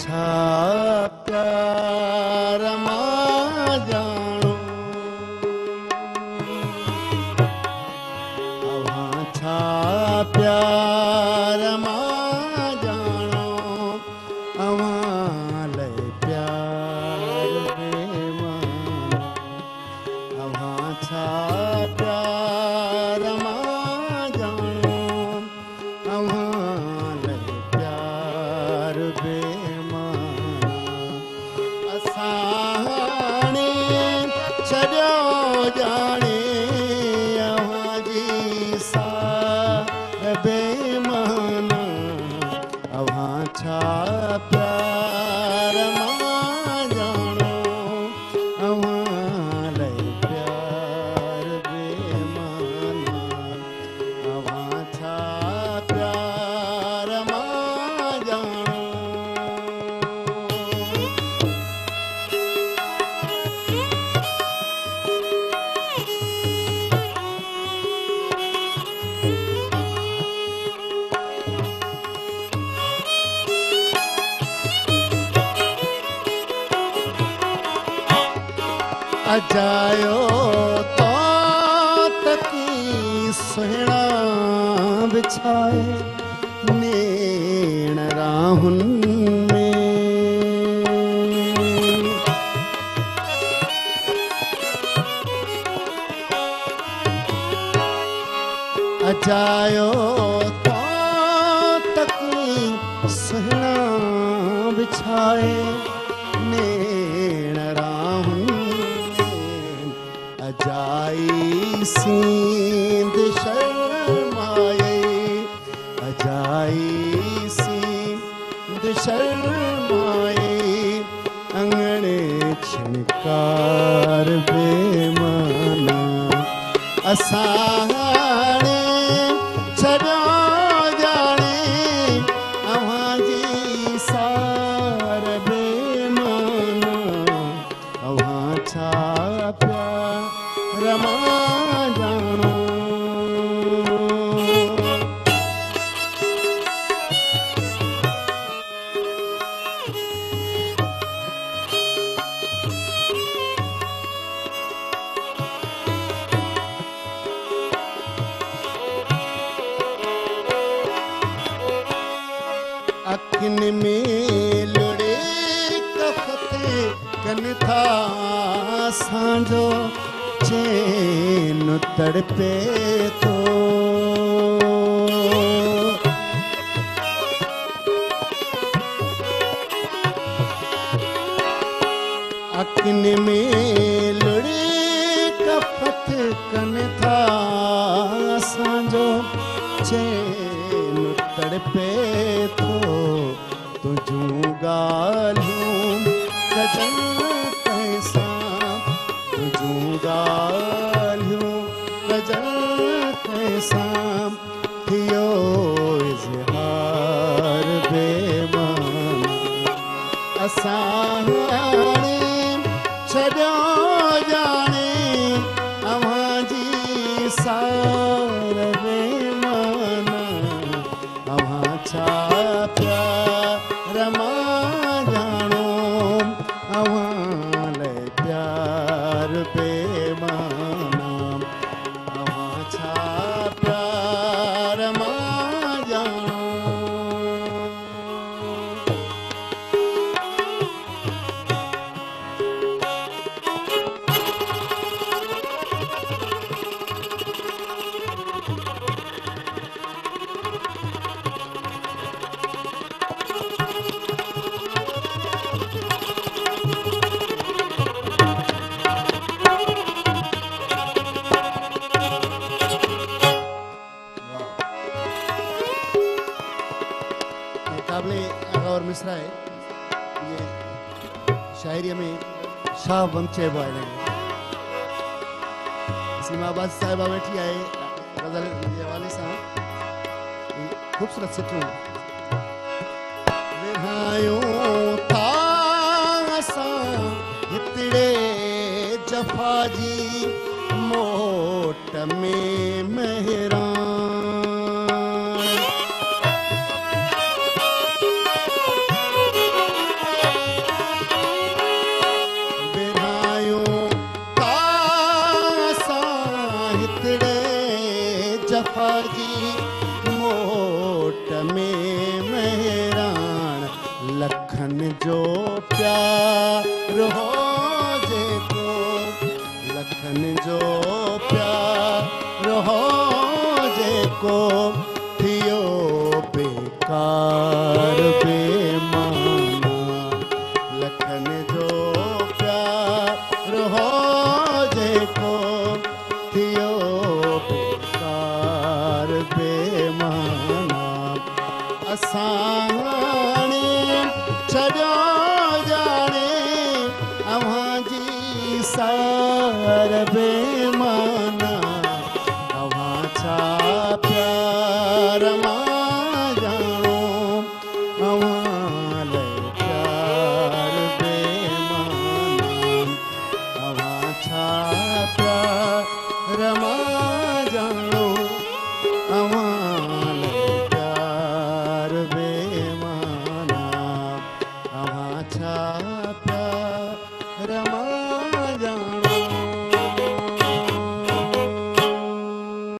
छा प्यार मां जानो, अवां छा प्यार मां जानो, अवां लय प्यार बेमानो, अवां छा प्यार मां जानो, अवां लय प्यार बेमानो। असाने छॾियो जाने अवां जी सार बेमाना, अवां छा प्यार मां जानो, अवां लय प्यार बेमाना, अवां छा प्यार मां जानो। अजायो तो तकी सुहिणा बिछाए नेण राहुन में, अजायो तो तकी सुहिणा बिछाए नेण राहुन, अजाई सींद शर्माए, अजाई सींद शर्माए, अंगणे छिनकार बेमाना, असाने छॾियो जाने अवां जी सार बेमाना, अवां छा प्यार मां जानो। अखिन में लुड़े कफते कन था सांझो चैन तड़पे तो, अखिन में लुड़े कफत कन था सांझो चैन तड़पे तो, तुझूं गालियूं गजन कैसा, तुझूं गालियूं गजन कैसा, थियो इज़हार बेमाना, असाने छॾियो जाने अवां जी सार बेमाना, अवां छा प्यार मां जानो, अवां लय प्यार बेमाना, अवां छा प्यार मां जानो। और मिसरा है ये शायरी में शाह बम चेबो है। सीमाबाद साहिबा बैठी है गजल जे हवाले सां खूबसूरत सिटूं विहायूं था असां हितड़े जफ़ा जी मोट में मेहरान हाजी मोट में मेहरान लखन जो प्यार हो जेको लखन जो प्यार हो जेको थियो बेकार बेमाना लखन जो प्यार हो जेको थियो बेकार बेमाना असां छॾियो जाने अव्हां जी सार बे